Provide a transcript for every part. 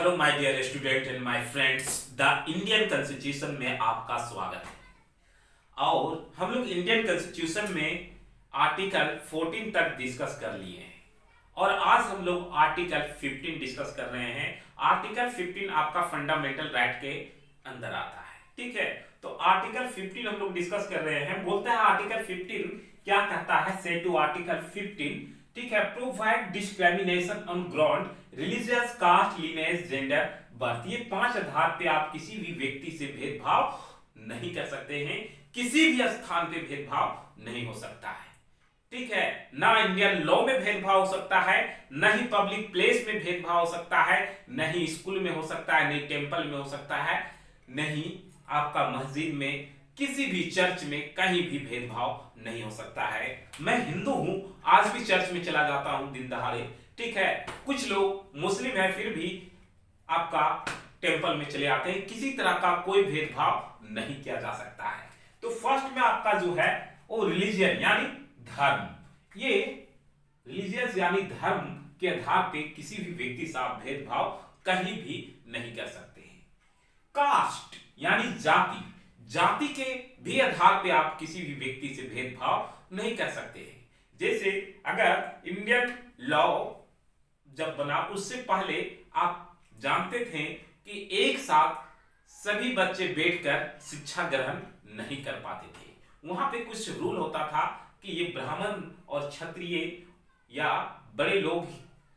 Hello my dear student and my friends, the Indian constitution में आपका स्वागत है। और हम लोग इंडियन कॉन्स्टिट्यूशन में आर्टिकल 14 तक डिस्कस कर लिए हैं और आज हम लोग आर्टिकल 15 डिस्कस कर रहे हैं। आर्टिकल 15 आपका फंडामेंटल राइट के अंदर आता है, ठीक है। तो आर्टिकल 15 हम लोग डिस्कस कर रहे हैं। बोलते हैं आर्टिकल 15 क्या कहता है, से टू आर्टिकल 15, ठीक है, provide discrimination on ground religious, caste, lineage, gender, birth. ये 5 आधार पे आप किसी भी व्यक्ति से भेदभाव नहीं कर सकते हैं, किसी भी स्थान पे भेदभाव नहीं हो सकता है, ठीक है। ना इंडियन लॉ में भेदभाव हो सकता है, न ही पब्लिक प्लेस में भेदभाव हो सकता है, न ही स्कूल में हो सकता है, नहीं टेंपल में हो सकता है, नहीं आपका मस्जिद में, किसी भी चर्च में कहीं भी भेदभाव नहीं हो सकता है। मैं हिंदू हूं, आज भी चर्च में चला जाता हूं दिन दहाड़े, ठीक है। कुछ लोग मुस्लिम है फिर भी आपका टेंपल में चले आते हैं, किसी तरह का कोई भेदभाव नहीं किया जा सकता है। तो फर्स्ट में आपका जो है वो रिलीजियन यानी धर्म, ये रिलीजियस यानी धर्म के आधार पे किसी भी व्यक्ति से आप भेदभाव कहीं भी नहीं कर सकते हैं। कास्ट यानी जाति, जाति के भी आधार पे आप किसी भी व्यक्ति से भेदभाव नहीं कर सकते हैं। जैसे अगर इंडियन लॉ जब बना उससे पहले आप जानते थे कि एक साथ सभी बच्चे बैठकर शिक्षा ग्रहण नहीं कर पाते थे। वहां पे कुछ रूल होता था कि ये ब्राह्मण और क्षत्रिय या बड़े लोग,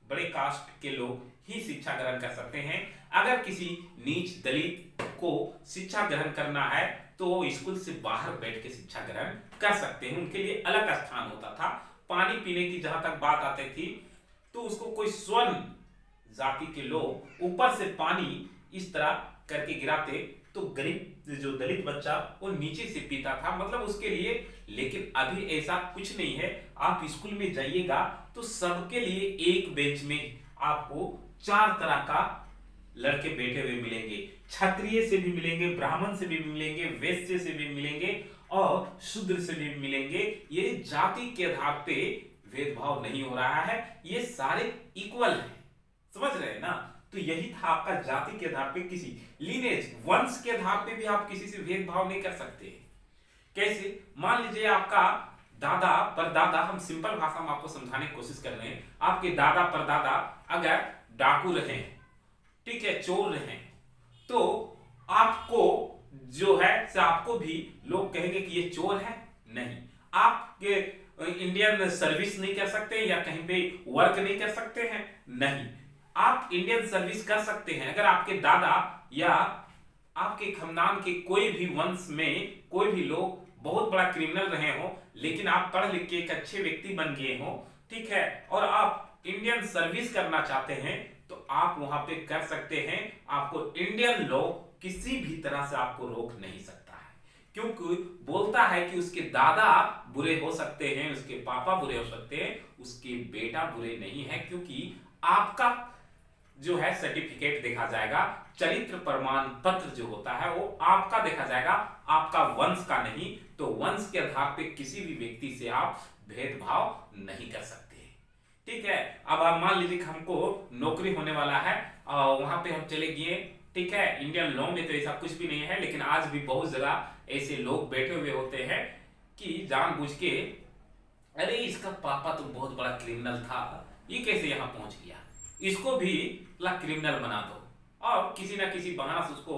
बड़े कास्ट के लोग ही शिक्षा ग्रहण कर सकते हैं। अगर किसी नीच दलित को शिक्षा ग्रहण करना है तो वो स्कूल से बाहर बैठ के शिक्षा ग्रहण कर सकते हैं, उनके लिए अलग स्थान होता था। पानी पीने की जहां तक बात आती थी तो उसको कोई स्वर्ण जाति के लोग ऊपर से पानी इस तरह करके गिराते तो गरीब जो दलित बच्चा वो नीचे से पीता था, मतलब उसके लिए। लेकिन अभी ऐसा कुछ नहीं है। आप स्कूल में जाइएगा तो सबके लिए एक बेंच में आपको 4 तरह का लड़के बैठे हुए मिलेंगे। क्षत्रिय से भी मिलेंगे, ब्राह्मण से भी मिलेंगे, वैश्य से भी मिलेंगे और शूद्र से भी मिलेंगे। ये जाति के आधार पे भेदभाव नहीं हो रहा है, ये सारे इक्वल हैं, समझ रहे हैं ना। तो यही था आपका जाति के आधार पे, किसी लीनेज वंश के आधार पे भी आप किसी से भेदभाव नहीं कर सकते। कैसे, मान लीजिए आपका दादा परदादा, हम सिंपल भाषा में आपको समझाने की कोशिश कर रहे हैं। आपके दादा परदादा अगर डाकू रहे, ठीक है, चोर रहे, तो आपको जो है से आपको भी लोग कहेंगे कि ये चोर है। नहीं, आप इंडियन सर्विस नहीं कर सकते या कहीं पे वर्क नहीं कर सकते हैं, नहीं। आप इंडियन सर्विस कर सकते हैं अगर आपके दादा या आपके खानदान के कोई भी वंश में कोई भी लोग बहुत बड़ा क्रिमिनल रहे हो, लेकिन आप पढ़ लिख के एक अच्छे व्यक्ति बन गए हो, ठीक है, और आप इंडियन सर्विस करना चाहते हैं तो आप वहां पे कर सकते हैं। आपको इंडियन लॉ किसी भी तरह से आपको रोक नहीं सकता है, क्योंकि बोलता है कि उसके दादा बुरे हो सकते हैं, उसके पापा बुरे हो सकते हैं, उसके बेटा बुरे नहीं है, क्योंकि आपका जो है सर्टिफिकेट देखा जाएगा, चरित्र प्रमाण पत्र जो होता है वो आपका देखा जाएगा, आपका वंश का नहीं। तो वंश के आधार पे किसी भी व्यक्ति से आप भेदभाव नहीं कर सकते, ठीक है। अब आप मान लीजिए कि हमको नौकरी होने वाला है और वहां पे हम चले गए, ठीक है। इंडियन लॉ में तो ऐसा कुछ भी नहीं है, लेकिन आज भी बहुत जगह ऐसे लोग बैठे हुए होते हैं कि जानबूझ के, अरे इसका पापा तो बहुत बड़ा क्रिमिनल था, ये कैसे यहाँ पहुंच गया, इसको भी क्रिमिनल बना दो, और किसी ना किसी बहाना से उसको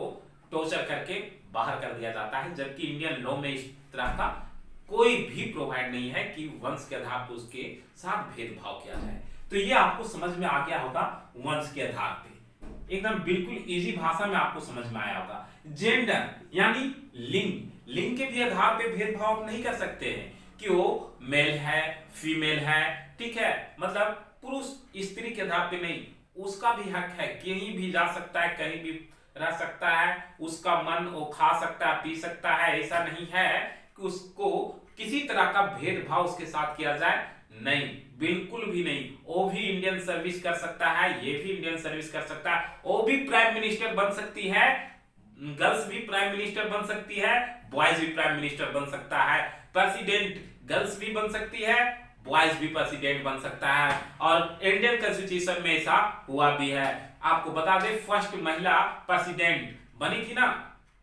टॉर्चर करके बाहर कर दिया जाता है। जबकि इंडियन लॉ में इस तरह का कोई भी प्रोवाइड नहीं है कि वंश के आधार पर उसके साथ भेदभाव किया जाए। तो ये आपको समझ में आ गया होगा, वंश के आधार पे एकदम बिल्कुल इजी भाषा में आपको समझ में आया होगा। जेंडर यानी लिंग, लिंग के भी आधार पे भेदभाव नहीं कर सकते हैं कि वो मेल है फीमेल है, ठीक है, मतलब पुरुष स्त्री के आधार पे नहीं, उसका भी हक है, कहीं भी जा सकता है, कहीं भी रह सकता है, उसका मन वो खा सकता है, पी सकता है। ऐसा नहीं है कि उसको किसी तरह का भेदभाव उसके साथ किया जाए, नहीं, बिल्कुल भी नहीं। वो भी इंडियन सर्विस कर सकता है, ये भी इंडियन सर्विस कर सकता है, वो भी प्राइम मिनिस्टर बन सकती है, गर्ल्स भी प्राइम मिनिस्टर बन सकती है, बॉयज भी प्राइम मिनिस्टर बन सकता है, प्रेसिडेंट गर्ल्स भी बन सकती है, बॉयज भी प्रेसिडेंट बन सकता है। और इंडियन कॉन्स्टिट्यूशन में ऐसा हुआ भी है। आपको बता दें फर्स्ट महिला प्रेसिडेंट बनी थी ना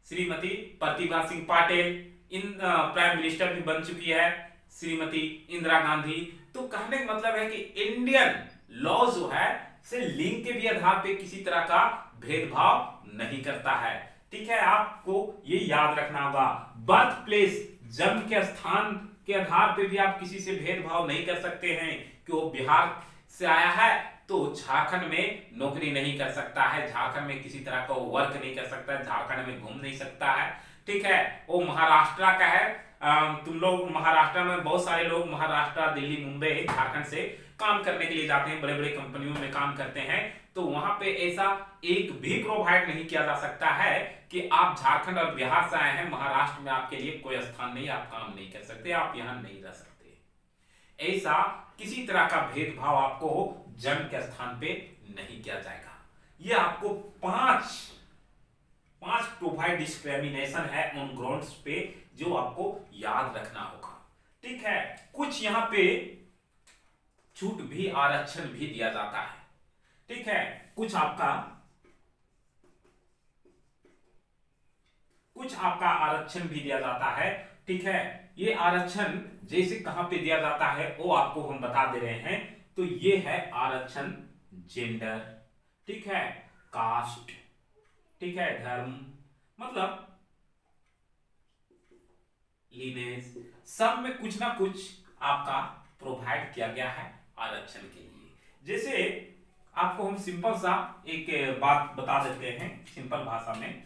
श्रीमती प्रतिभा सिंह पाटिल। इन प्राइम मिनिस्टर भी बन चुकी है श्रीमती इंदिरा गांधी। तो कहने का मतलब है कि इंडियन लॉ जो है से लिंग के भी आधार पे किसी तरह का भेदभाव नहीं करता है। ठीक है, आपको ये याद रखना होगा। बर्थ प्लेस, जन्म के स्थान के आधार पे भी आप किसी से भेदभाव नहीं कर सकते हैं कि वो बिहार से आया है तो झारखंड में नौकरी नहीं कर सकता है, झारखंड में किसी तरह का वर्क नहीं कर सकता है, झारखंड में घूम नहीं सकता है। ठीक है, वो महाराष्ट्र का है, तुम लोग महाराष्ट्र में बहुत सारे लोग महाराष्ट्र, दिल्ली, मुंबई, झारखंड से काम करने के लिए जाते हैं, बड़े बड़े कंपनियों में काम करते हैं। तो वहां पे ऐसा एक भी प्रोवाइड नहीं किया जा सकता है कि आप झारखंड और बिहार से आए हैं, महाराष्ट्र में आपके लिए कोई स्थान नहीं, आप काम नहीं कर सकते, आप यहां नहीं रह सकते। ऐसा किसी तरह का भेदभाव आपको जन्म के स्थान पे नहीं किया जाएगा। ये आपको पांच प्रोवाइड डिस्क्रिमिनेशन है ऑन ग्राउंड्स पे जो आपको याद रखना होगा। ठीक है, कुछ यहां पे छूट भी, आरक्षण भी दिया जाता है। ठीक है, कुछ आपका आरक्षण भी दिया जाता है। ठीक है, ये आरक्षण जैसे कहां पे दिया जाता है वो आपको हम बता दे रहे हैं। तो ये है आरक्षण जेंडर, ठीक है, कास्ट, ठीक है, धर्म, मतलब लीनेज, सब में कुछ ना कुछ आपका प्रोवाइड किया गया है आरक्षण के लिए। जैसे आपको हम सिंपल सा एक बात बता देते हैं सिंपल भाषा में।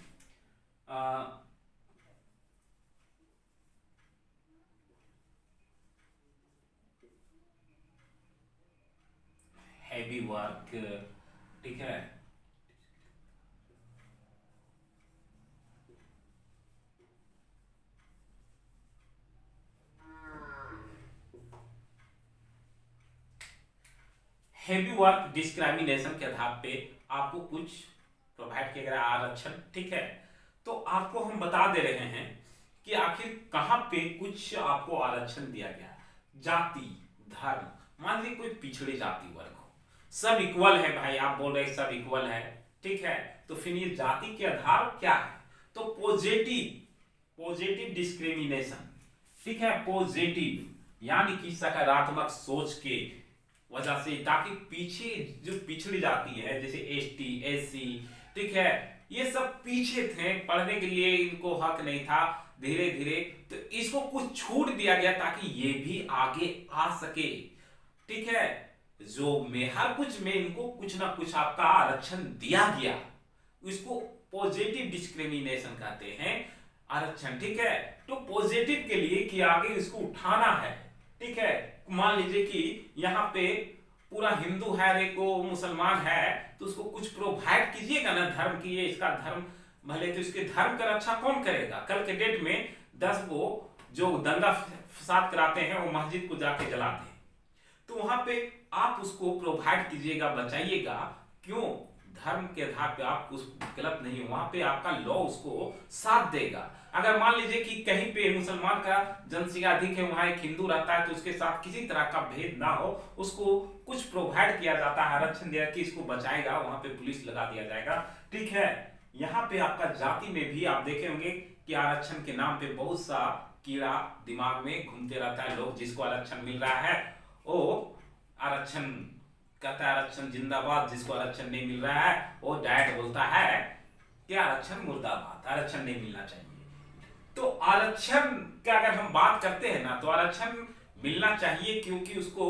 हैवी वर्क, ठीक है, हैवी वर्क डिस्क्रिमिनेशन के आधार पे आपको कुछ प्रोवाइड किया गया आरक्षण। ठीक है, तो आपको हम बता दे रहे हैं कि आखिर कहां पे कुछ आपको आरक्षण दिया गया। जाति, धर्म, मान लीजिए कोई पिछड़ी जाति वर्ग हो, सब इक्वल है भाई, आप बोल रहे सब इक्वल है। ठीक है, तो फिर ये जाति के आधार क्या है, तो पॉजिटिव डिस्क्रिमिनेशन। ठीक है, पॉजिटिव यानी कि सकारात्मक सोच के वजह से, ताकि पीछे जो पिछड़ी जाती है जैसे एसटी, एससी, ठीक है, ये सब पीछे थे, पढ़ने के लिए इनको हक नहीं था, धीरे धीरे तो इसको कुछ छूट दिया गया ताकि ये भी आगे आ सके। ठीक है, जो में हर कुछ में इनको कुछ ना कुछ आपका आरक्षण दिया गया, इसको पॉजिटिव डिस्क्रिमिनेशन कहते हैं आरक्षण। ठीक है, तो पॉजिटिव के लिए कि आगे इसको उठाना है। ठीक है, मान लीजिए कि यहाँ पे पूरा हिंदू है, एक मुसलमान है, तो उसको कुछ प्रोवाइड कीजिएगा ना, धर्म की, ये इसका धर्म भले, तो इसके धर्म का रक्षा कौन करेगा। कल के डेट में 10 वो जो दंगा फसाद कराते हैं वो मस्जिद को जाके जलाते हैं, तो वहां पे आप उसको प्रोवाइड कीजिएगा, बचाइएगा। क्यों, धर्म के आधार पे आप उस गलत नहीं, वहां पे आपका लॉ उसको साथ देगा। अगर मान लीजिए कि कहीं पे मुसलमान का जनसंख्या अधिक है, वहां एक हिंदू रहता है, तो उसके साथ किसी तरह का भेद ना हो, उसको कुछ प्रोवाइड किया जाता है, आरक्षण दिया कि इसको बचाएगा, वहां पे पुलिस लगा दिया जाएगा। ठीक है, यहाँ पे आपका जाति में भी आप देखे होंगे कि आरक्षण के नाम पे बहुत सा कीड़ा दिमाग में घूमते रहता है। लोग जिसको आरक्षण मिल रहा है वो आरक्षण कहता है आरक्षण जिंदाबाद, जिसको आरक्षण नहीं मिल रहा है वो डायरेक्ट बोलता है कि आरक्षण मुर्दाबाद, आरक्षण नहीं मिलना चाहिए। तो आरक्षण का अगर हम बात करते हैं ना, तो आरक्षण मिलना चाहिए, क्योंकि उसको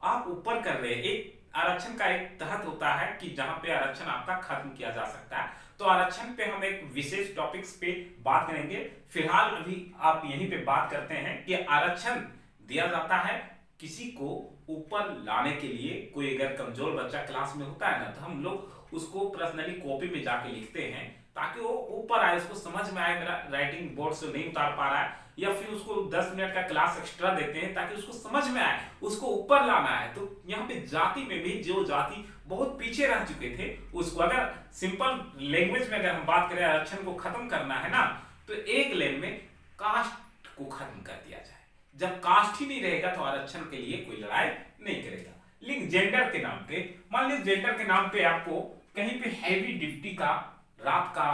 आप ऊपर कर रहे हैं। एक आरक्षण का एक तहत होता है कि जहां पे आरक्षण आपका खत्म किया जा सकता है। तो आरक्षण पे हम एक विशेष टॉपिक्स पे बात करेंगे। फिलहाल अभी आप यहीं पे बात करते हैं कि आरक्षण दिया जाता है किसी को ऊपर लाने के लिए। कोई अगर कमजोर बच्चा क्लास में होता है ना, तो हम लोग उसको पर्सनली कॉपी में जाके लिखते हैं ताकि वो ऊपर आए, उसको समझ में आए। मेरा राइटिंग बोर्ड से नहीं उतार पा रहा है, या फिर उसको 10 मिनट का क्लास एक्स्ट्रा देते हैं ताकि उसको समझ में आए, उसको ऊपर लाना है। तो यहाँ पे जाति में भी जो जाति बहुत पीछे रह चुके थे, उसको अगर सिंपल लैंग्वेज में अगर हम बात करें, आरक्षण को खत्म करना है ना, तो एक लाइन में कास्ट को खत्म कर दिया जाए। जब कास्ट ही नहीं रहेगा तो आरक्षण के लिए कोई लड़ाई नहीं करेगा। लेकिन जेंडर के नाम पे, मान लीजिए जेंडर के नाम पे आपको कहीं पे हैवी ड्यूटी का, रात का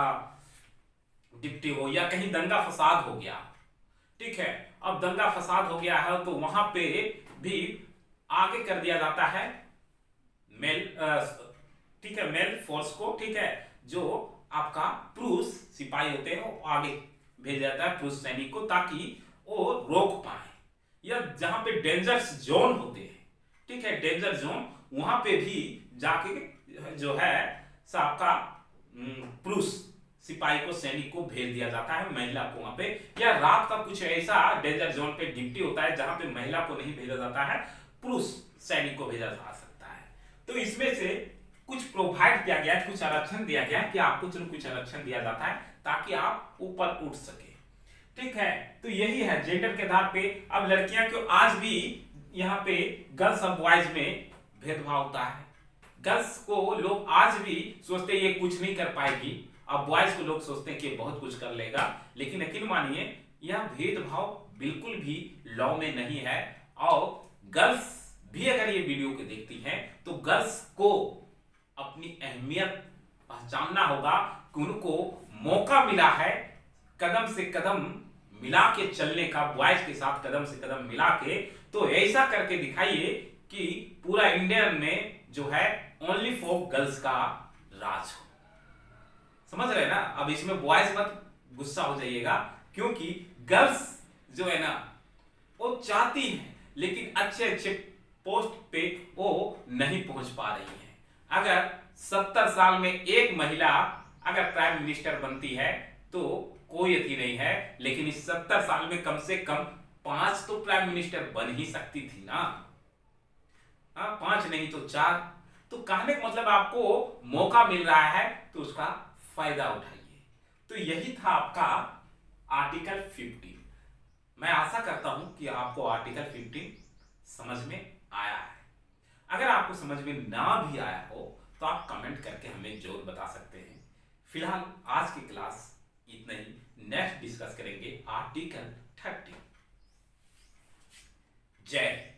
ड्यूटी हो, या कहीं दंगा फसाद हो गया, ठीक है, अब दंगा फसाद हो गया है तो वहां पे भी आगे कर दिया जाता है मेल, ठीक है, मेल फोर्स को, ठीक है, जो आपका पुरुष सिपाही होते हैं वो आगे भेज जाता है पुरुष सैनिक को, ताकि वो रोक पाए, या जहां पे डेंजरस जोन होते हैं, ठीक है, डेंजर जोन, वहां पे भी जाके जो है आपका पुरुष सिपाही को, सैनिक को भेज दिया जाता है, महिला को वहां पे, या रात का कुछ ऐसा डेंजर जोन पे ड्यूटी होता है जहां पे महिला को नहीं भेजा जाता है, पुरुष सैनिक को भेजा जा सकता है। तो इसमें से कुछ प्रोवाइड किया गया है, कुछ आरक्षण दिया गया है कि आपको चलो कुछ आरक्षण दिया जाता है ताकि आप ऊपर उठ सके, ठीक है। तो यही है जेंडर के आधार पे। अब लड़कियां क्यों आज भी यहाँ पे गर्ल्स और बॉयज में भेदभाव होता है, गर्ल्स को लोग आज भी सोचते ये कुछ नहीं कर पाएगी, अब बॉयज को लोग सोचते हैं कि बहुत कुछ कर लेगा, लेकिन यकीन मानिए यह भेदभाव बिल्कुल भी लॉ में नहीं है। और गर्ल्स भी अगर ये वीडियो को देखती हैं तो गर्ल्स को अपनी अहमियत पहचानना होगा कि उनको मौका मिला है कदम से कदम मिला के चलने का, बॉयज के साथ कदम से कदम मिला के, तो ऐसा करके दिखाइए कि पूरा इंडिया में जो है ओनली फॉर गर्ल्स का राज हो। समझ रहे हैं ना? अब इसमें बॉयज मत गुस्सा हो जाइएगा, क्योंकि गर्ल्स जो है ना वो चाहती है, लेकिन अच्छे अच्छे पोस्ट पे वो नहीं पहुंच पा रही है। अगर 70 साल में एक महिला अगर प्राइम मिनिस्टर बनती है तो कोई अति नहीं है, लेकिन इस 70 साल में कम से कम 5 तो प्राइम मिनिस्टर बन ही सकती थी ना, 5 नहीं तो 4। तो कहने का मतलब आपको मौका मिल रहा है तो उसका फायदा उठाइए। तो यही था आपका आर्टिकल 15। मैं आशा करता हूं कि आपको आर्टिकल 15 समझ में आया है। अगर आपको समझ में ना भी आया हो तो आप कमेंट करके हमें जरूर बता सकते हैं। फिलहाल आज की क्लास इतना ही, नेक्स्ट डिस्कस करेंगे आर्टिकल 30। जय